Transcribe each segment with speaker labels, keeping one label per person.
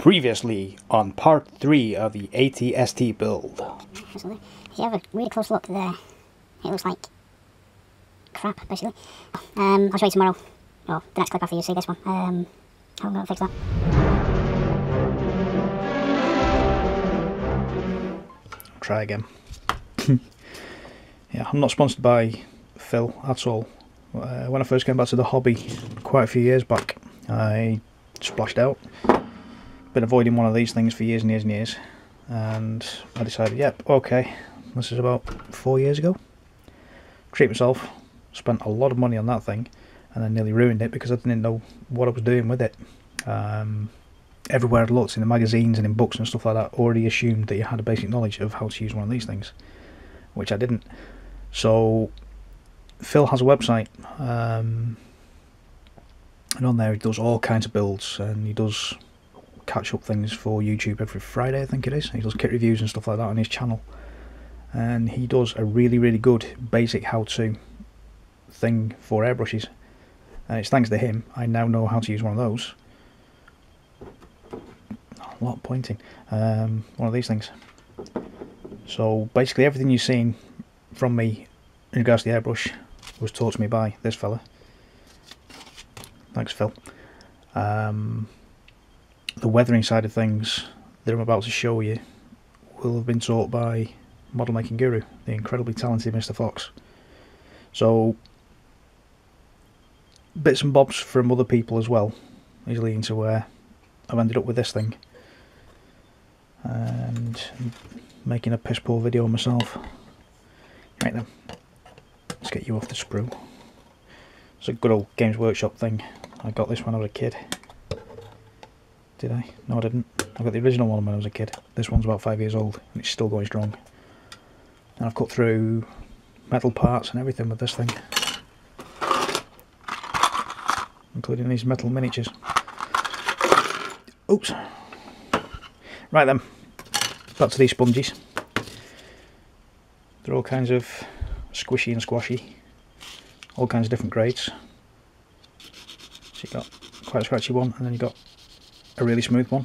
Speaker 1: Previously on part 3 of the ATST build.
Speaker 2: If you have a really close look there, it looks like crap, basically. I'll show you tomorrow, or the next clip after you see this one, how I'm going to fix that.
Speaker 1: Try again. Yeah, I'm not sponsored by Phil at all. When I first came back to the hobby quite a few years back, I splashed out. Been avoiding one of these things for years and years and years, and I decided, yep, okay, this is about 4 years ago. Treat myself, spent a lot of money on that thing, and then nearly ruined it because I didn't know what I was doing with it. Everywhere I'd looked in the magazines and in books and stuff like that already assumed that you had a basic knowledge of how to use one of these things, which I didn't. So Phil has a website, and on there he does all kinds of builds, and he does catch up things for YouTube every Friday, I think it is. He does kit reviews and stuff like that on his channel, and he does a really good basic how-to thing for airbrushes, and it's thanks to him I now know how to use one of those. A lot of pointing. One of these things. So basically everything you've seen from me in regards to the airbrush was taught to me by this fella. Thanks, Phil. The weathering side of things that I'm about to show you will have been taught by ModelMakingGuru, the incredibly talented Mr Foxx. So bits and bobs from other people as well is leading to where I've ended up with this thing, and making a piss poor video on myself. Right then, let's get you off the sprue. It's a good old Games Workshop thing. I got this when I was a kid. Did I? No, I didn't. I got the original one when I was a kid. This one's about 5 years old and it's still going strong. And I've cut through metal parts and everything with this thing, including these metal miniatures. Oops. Right then, back to these sponges. They're all kinds of squishy and squashy, all kinds of different grades. So you've got quite a scratchy one, and then you've got a really smooth one,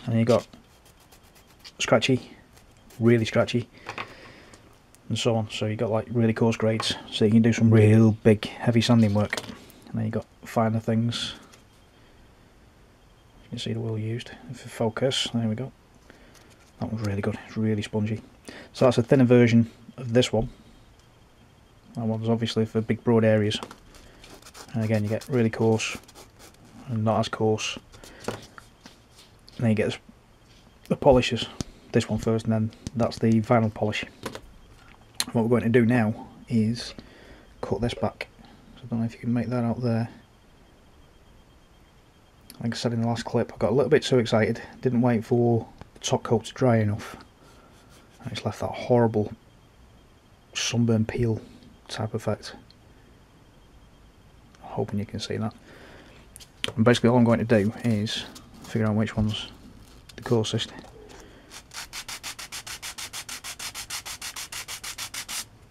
Speaker 1: and then you've got scratchy, really scratchy, and so on. So you've got like really coarse grades, so you can do some real big heavy sanding work. And then you've got finer things. You can see the wheel used. If you focus, there we go. That one's really good, it's really spongy. So that's a thinner version of this one. That one's obviously for big broad areas. And again, you get really coarse and not as coarse. And then you get the polishes. This one first, and then that's the vinyl polish. What we're going to do now is cut this back. So I don't know if you can make that out there. Like I said in the last clip, I got a little bit too excited. Didn't wait for the top coat to dry enough. And it's left that horrible sunburn peel type effect. I'm hoping you can see that. And basically all I'm going to do is figure out which one's the coarsest.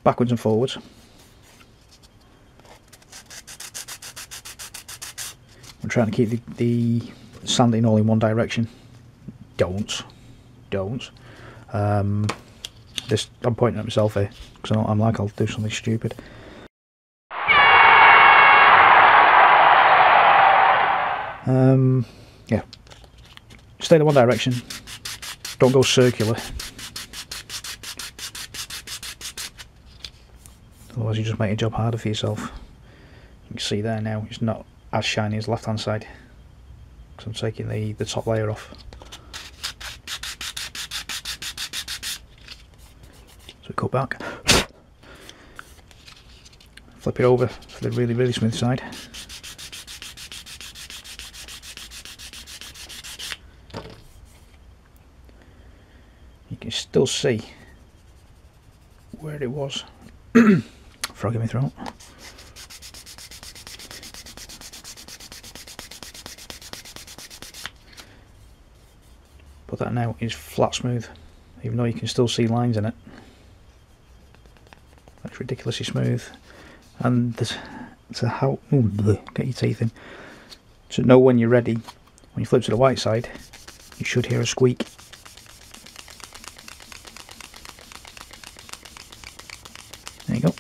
Speaker 1: Backwards and forwards. I'm trying to keep the sanding all in one direction. Don't. This, I'm pointing at myself here because I'm like I'll do something stupid. Yeah. Stay in one direction. Don't go circular. Otherwise you just make your job harder for yourself. You can see there now it's not as shiny as the left hand side because I'm taking the top layer off. So cut back, flip it over for the really smooth side. You can still see where it was. Frog in my throat. But that now is flat smooth, even though you can still see lines in it. That's ridiculously smooth. And there's to how get your teeth in to know when you're ready. When you flip to the white side, You should hear a squeak. There you go.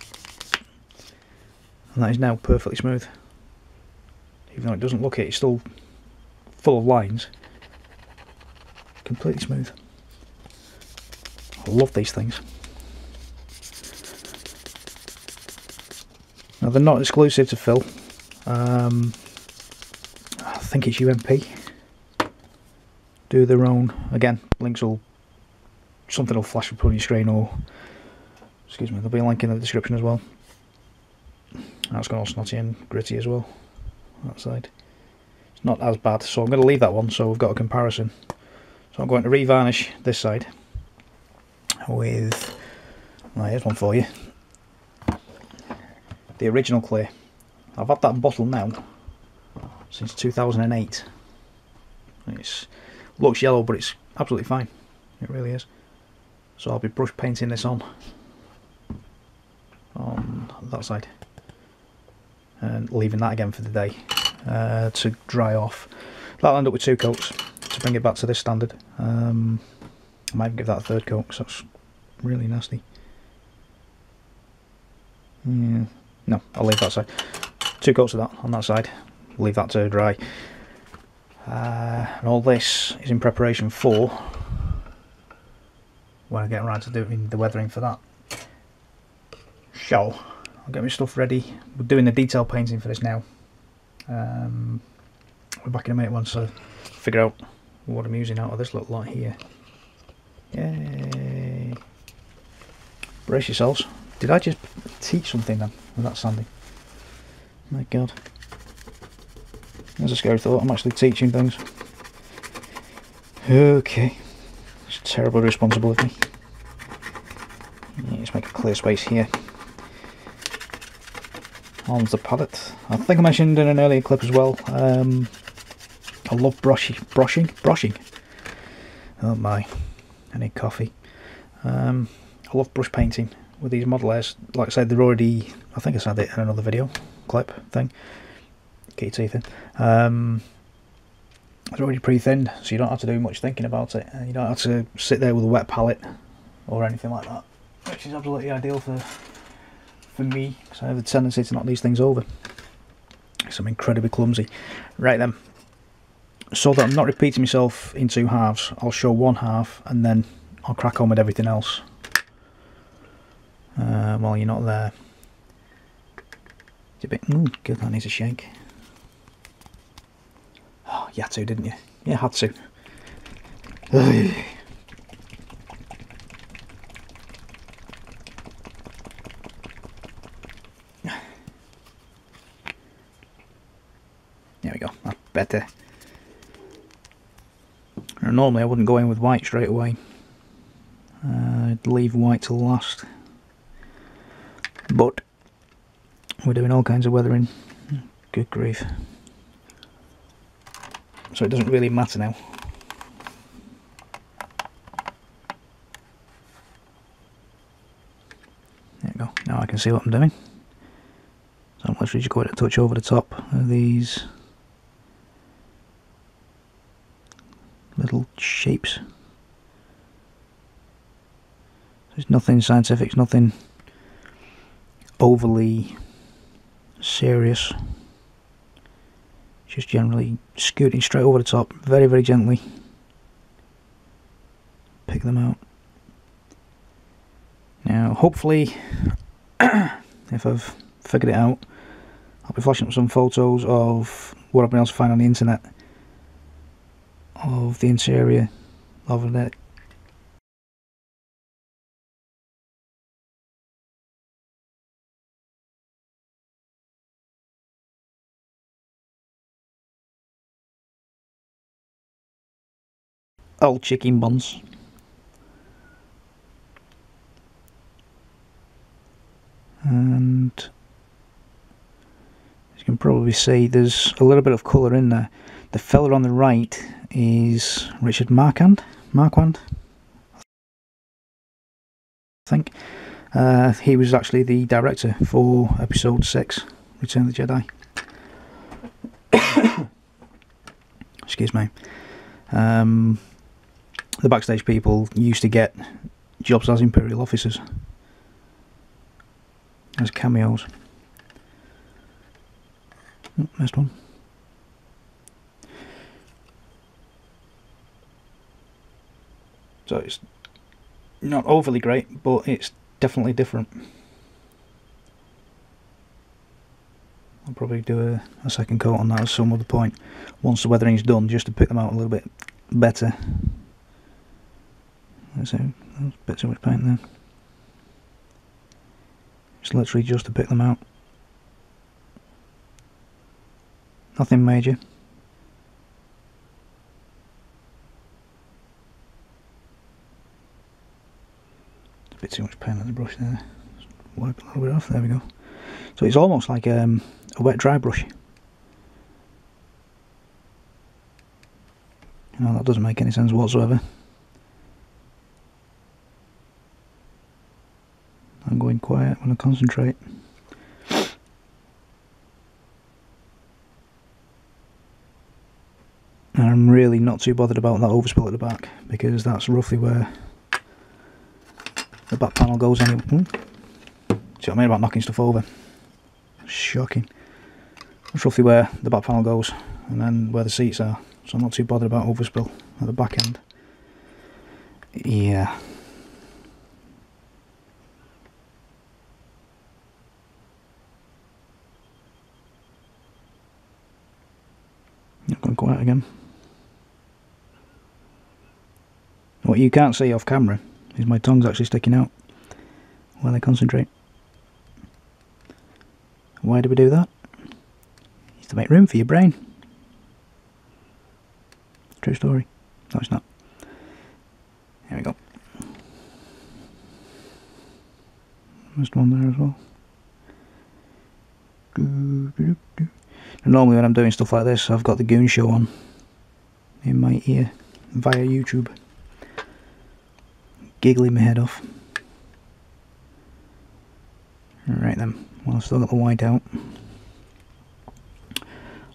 Speaker 1: And that is now perfectly smooth. Even though it doesn't look it, it's still full of lines. Completely smooth. I love these things. Now they're not exclusive to Phil. I think it's UMP. Do their own. Again, links will, something will flash up on your screen, or excuse me, there'll be a link in the description as well. That's gone all snotty and gritty as well. That side. It's not as bad, so I'm going to leave that one so we've got a comparison. So I'm going to revarnish this side with, well, here's one for you. The original clear. I've had that bottle now since 2008. It looks yellow, but it's absolutely fine. It really is. So I'll be brush painting this on that side and leaving that again for the day to dry off. That'll end up with 2 coats to bring it back to this standard. I might even give that a 3rd coat because that's really nasty. Yeah. No, I'll leave that side. 2 coats of that on that side. Leave that to dry. And all this is in preparation for when I get around to doing the weathering for that. So I'll get my stuff ready. We're doing the detail painting for this now. We're back in a minute once I figure out what I'm using out of this little lot here. Yay! Brace yourselves. Did I just teach something then with that sanding? My god. There's a scary thought, I'm actually teaching things. Okay. It's terribly responsible of me. Yeah, let's make a clear space here. On the palette. I think I mentioned in an earlier clip as well, I love brushing. Oh my, I need coffee. I love brush painting with these model airs. Like I said, they're already, I think I said it in another video clip thing. Get your teeth in. It's already pre-thinned, so you don't have to do much thinking about it. You don't have to sit there with a wet palette or anything like that, which is absolutely ideal for me, because I have a tendency to knock these things over. So I'm incredibly clumsy. Right then, so that I'm not repeating myself in 2 halves, I'll show 1 half and then I'll crack on with everything else while you're not there. It's a bit, good, that needs a shake. Oh, you had to, didn't you? Yeah, had to. Ugh. There we go, that's better. Normally I wouldn't go in with white straight away. I'd leave white till last. But we're doing all kinds of weathering. Good grief. So it doesn't really matter now. There we go. Now I can see what I'm doing. So I'm literally just going to touch over the top of these little shapes. There's nothing scientific, it's nothing overly serious. Just generally scooting straight over the top, very, very gently. Pick them out. Now, hopefully, if I've figured it out, I'll be flashing up some photos of what I've been able to find on the internet of the interior of it. Old chicken buns. And as you can probably see, there's a little bit of colour in there. The fella on the right is Richard Marquand, I think. He was actually the director for episode 6, Return of the Jedi. Excuse me. The backstage people used to get jobs as Imperial officers, as cameos. Oh, missed one. So it's not overly great, but it's definitely different. I'll probably do a second coat on that at some other point once the weathering's done, just to pick them out a little bit better. That's a bit too much paint there. It's literally just to pick them out. Nothing major. A bit too much paint on the brush there. Just wipe a little bit off. There we go. So it's almost like a wet dry brush. You know, that doesn't make any sense whatsoever. I'm going quiet when I concentrate. And I'm really not too bothered about that overspill at the back, because that's roughly where the back panel goes anyway. See what I mean about knocking stuff over? Shocking. That's roughly where the back panel goes, and then where the seats are, so I'm not too bothered about overspill at the back end. Yeah. Not going quiet again. What you can't see off camera is my tongue's actually sticking out while I concentrate. Why do we do that? It's to make room for your brain. True story. No, it's not. Here we go. Missed one there as well. And normally when I'm doing stuff like this, I've got the Goon Show on in my ear via YouTube, giggling my head off. Right then, well, I've still got the white out. I'm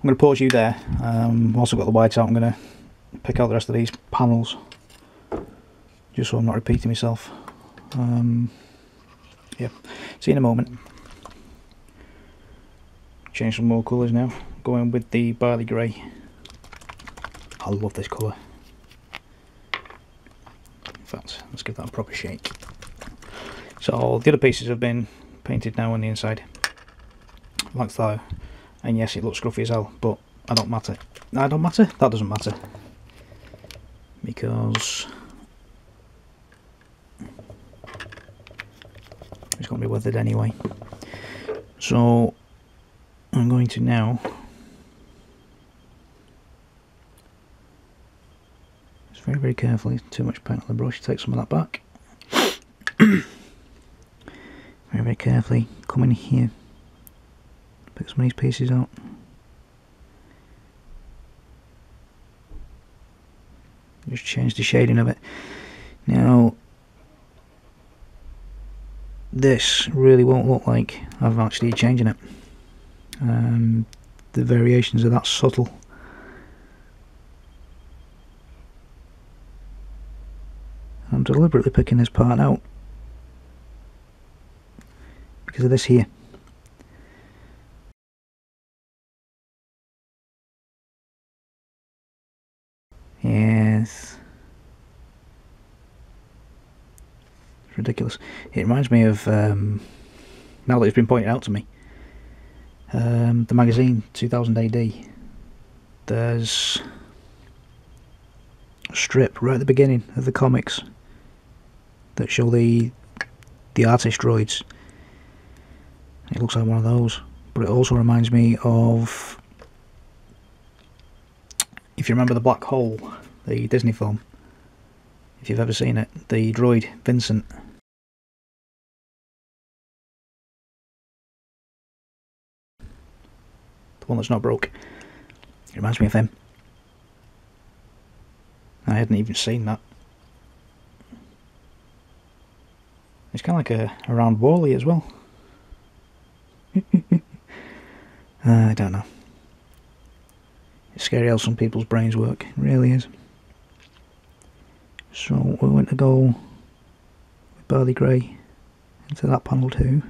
Speaker 1: going to pause you there. Whilst I've got the white out, I'm going to pick out the rest of these panels, just so I'm not repeating myself. Yeah, see you in a moment. Change some more colours now. Going with the barley grey. I love this colour. In fact, let's give that a proper shake. So the other pieces have been painted now on the inside, like that. And yes, it looks scruffy as hell, but I don't matter. I don't matter? That doesn't matter. Because it's going to be weathered anyway. So I'm going to now just very, very carefully, too much paint on the brush, take some of that back. Very, very carefully come in here, pick some of these pieces out. Just change the shading of it. Now, this really won't look like I've actually changing it. The variations are that subtle. I'm deliberately picking this part out because of this here. Yes. It's ridiculous. It reminds me of, now that it's been pointed out to me, the magazine 2000 AD. There's a strip right at the beginning of the comics that show the artist droids. It looks like one of those, but it also reminds me of, if you remember the Black Hole, the Disney film, if you've ever seen it, the droid Vincent. The one that's not broke. It reminds me of him. I hadn't even seen that. It's kind of like a round Wally as well. I don't know. It's scary how some people's brains work. It really is. So we're going to go with barley grey into that panel too.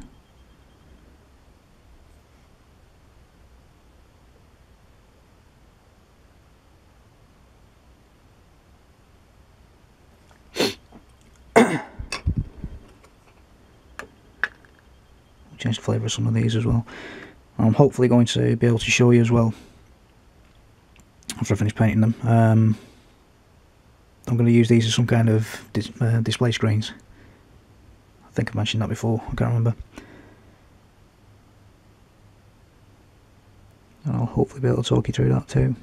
Speaker 1: Change the flavour of some of these as well. I'm hopefully going to be able to show you as well after I finish painting them. I'm going to use these as some kind of display screens. I think I mentioned that before, I can't remember. And I'll hopefully be able to talk you through that too.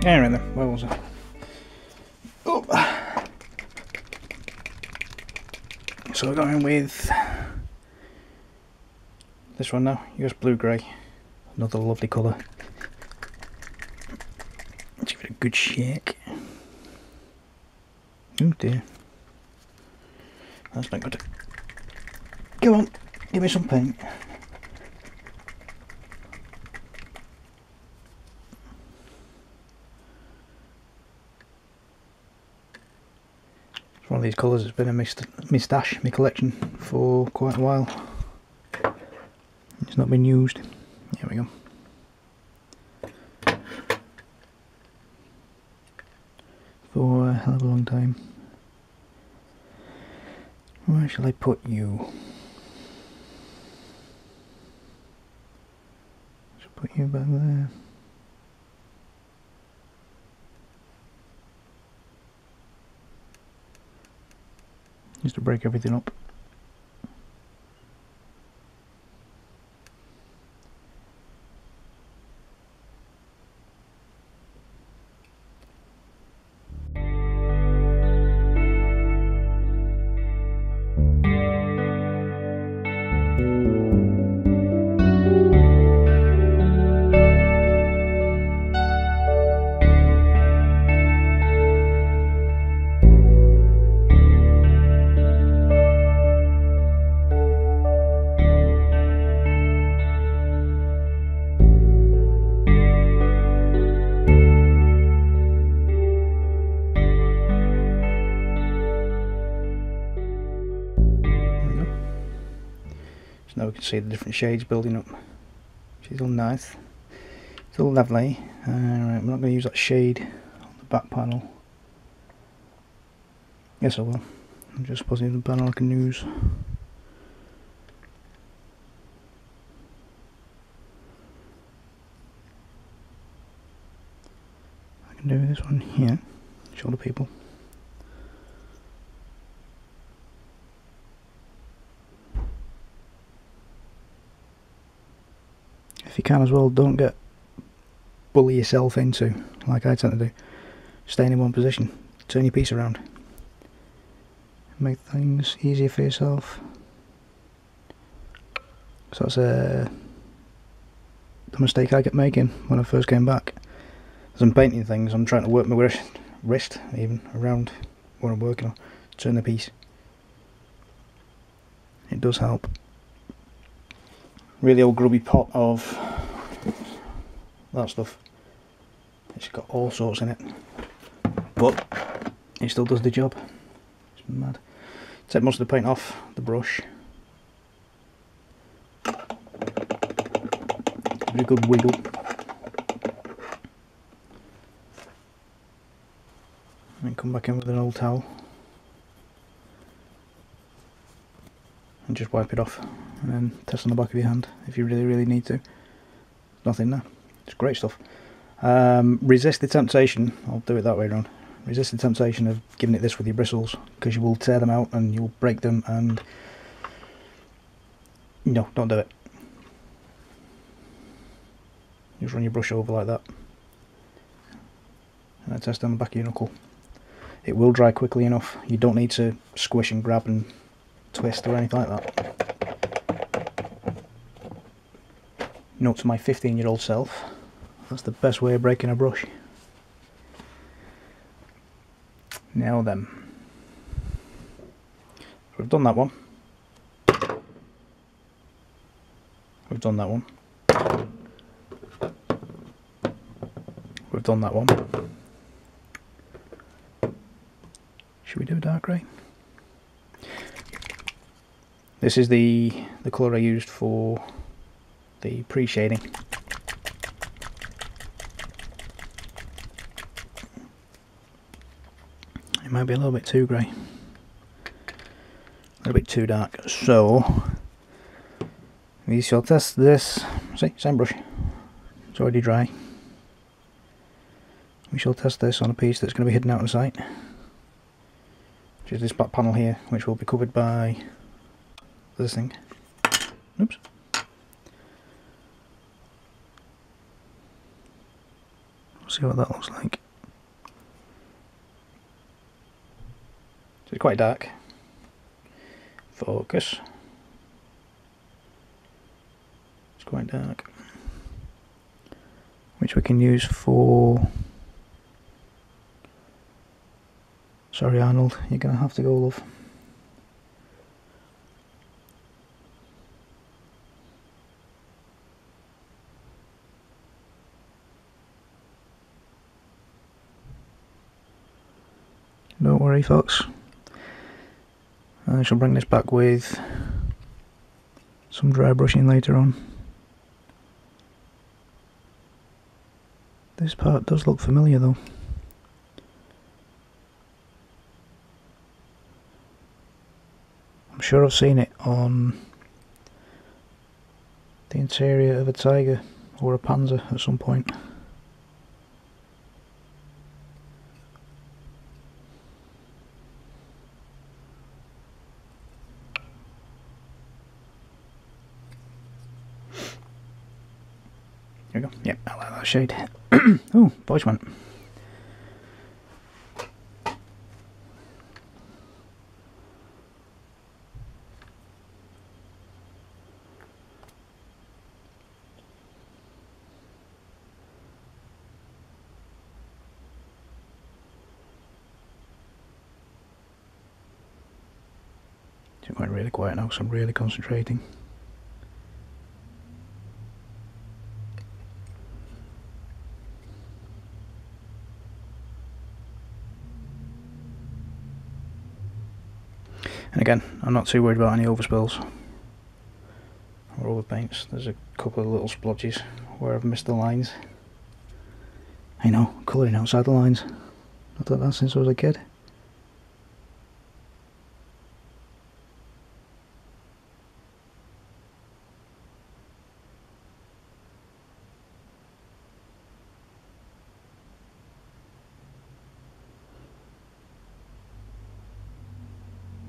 Speaker 1: Anyway then, where was I? Oh. So we're going with this one now, US Blue Grey, another lovely colour. Let's give it a good shake. Oh dear, that's not good. Go on, give me some paint. One of these colours that's been in my stash, my collection, for quite a while. It's not been used. Here we go. For a hell of a long time. Where shall I put you? Should put you back there. Just to break everything up. Now we can see the different shades building up, which is all nice. It's all lovely. Right, we're not going to use that shade on the back panel. Yes I will. I'm just positive the panel I can use. I can do this one here, show the people. If you can as well, don't get bully yourself into, like I tend to do. Stay in one position, turn your piece around. Make things easier for yourself. So that's the mistake I kept making when I first came back. As I'm painting things, I'm trying to work my wrist even around what I'm working on, turn the piece. It does help. Really old grubby pot of that stuff. It's got all sorts in it, but it still does the job. It's mad. Take most of the paint off the brush. Give it a good wiggle. And come back in with an old towel. And just wipe it off. And then test on the back of your hand if you really need to. Nothing there. It's great stuff. Resist the temptation, I'll do it that way around. Resist the temptation of giving it this with your bristles, because you will tear them out and you'll break them, and no, don't do it. Just run your brush over like that and then test on the back of your knuckle. It will dry quickly enough. You don't need to squish and grab and twist or anything like that. Note to my 15-year-old self, that's the best way of breaking a brush. Now then, we've done that one. We've done that one. We've done that one. Should we do a dark grey? This is the colour I used for the pre-shading. It might be a little bit too grey, a little bit too dark, so we shall test this. See, same brush, it's already dry. We shall test this on a piece that's going to be hidden out of sight, which is this back panel here, which will be covered by this thing. Oops. See what that looks like. So it's quite dark. Focus. It's quite dark. Which we can use for... Sorry Arnold, you're going to have to go, love. Don't worry, Fox. I shall bring this back with some dry brushing later on. This part does look familiar though. I'm sure I've seen it on the interior of a tiger or a panzer at some point. There we go. Yep, I like that shade. Oh, voice went. It's going really quiet now, so I'm really concentrating. And again, I'm not too worried about any overspills or overpaints. There's a couple of little splodges where I've missed the lines. I know, colouring outside the lines. I've done that since I was a kid.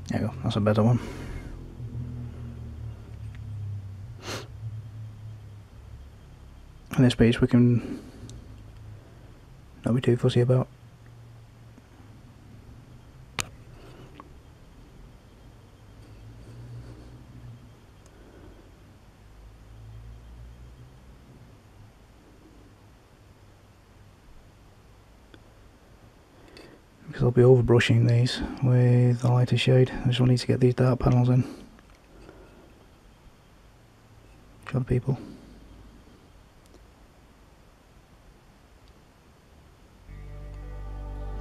Speaker 1: There you go, that's a better one. And this piece we can not be too fussy about. Because I'll be over brushing these with a lighter shade. I just need to get these dark panels in. for other people.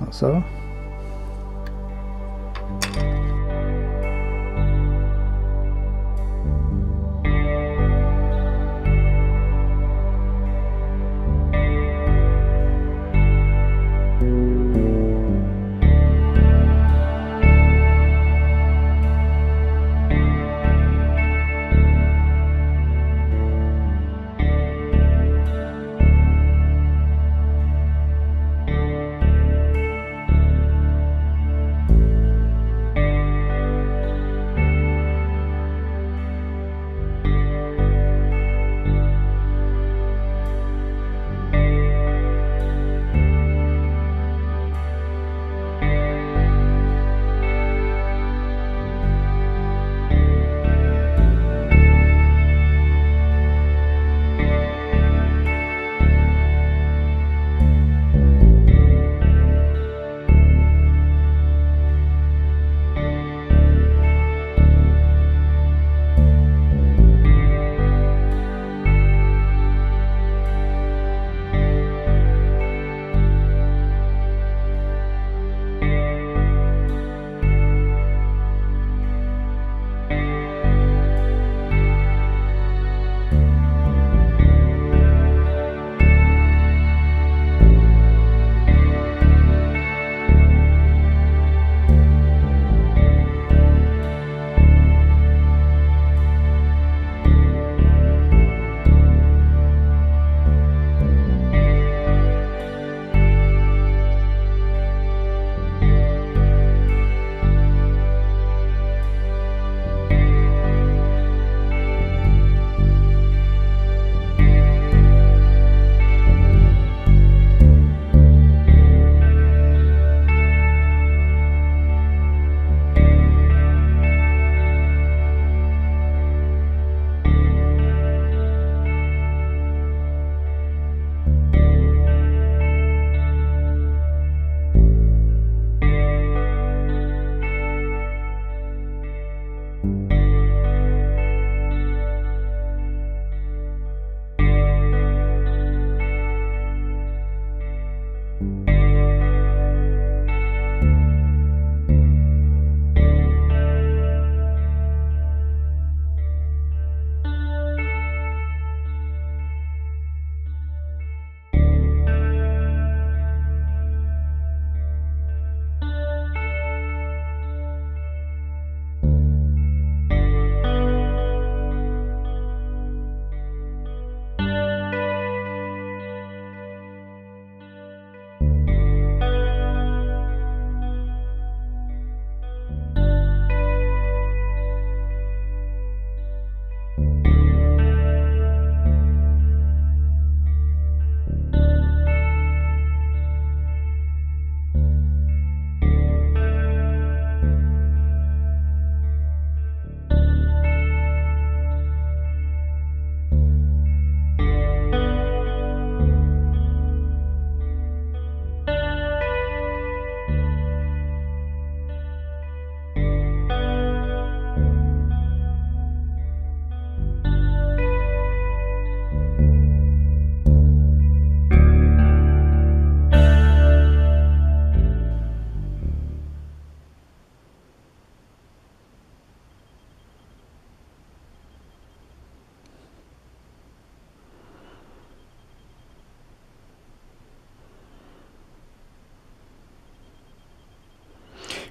Speaker 1: Like so.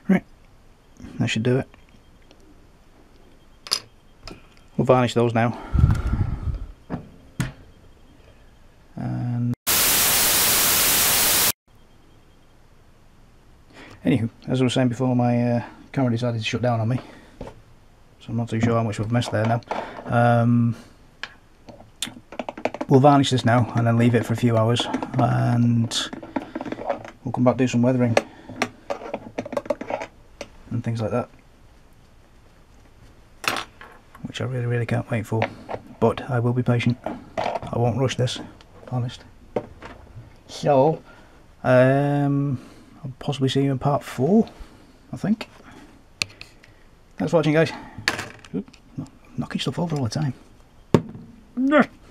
Speaker 1: Right, that should do it. We'll varnish those now. And anywho, as I was saying before, my camera decided to shut down on me, so I'm not too sure how much we've missed there now. We'll varnish this now and then leave it for a few hours, and we'll come back do some weathering and things like that, which I really can't wait for, but I will be patient. I won't rush this, honest. So I'll possibly see you in part 4, I think. Thanks for watching, guys. Oop, knocking stuff over all the time. Nah.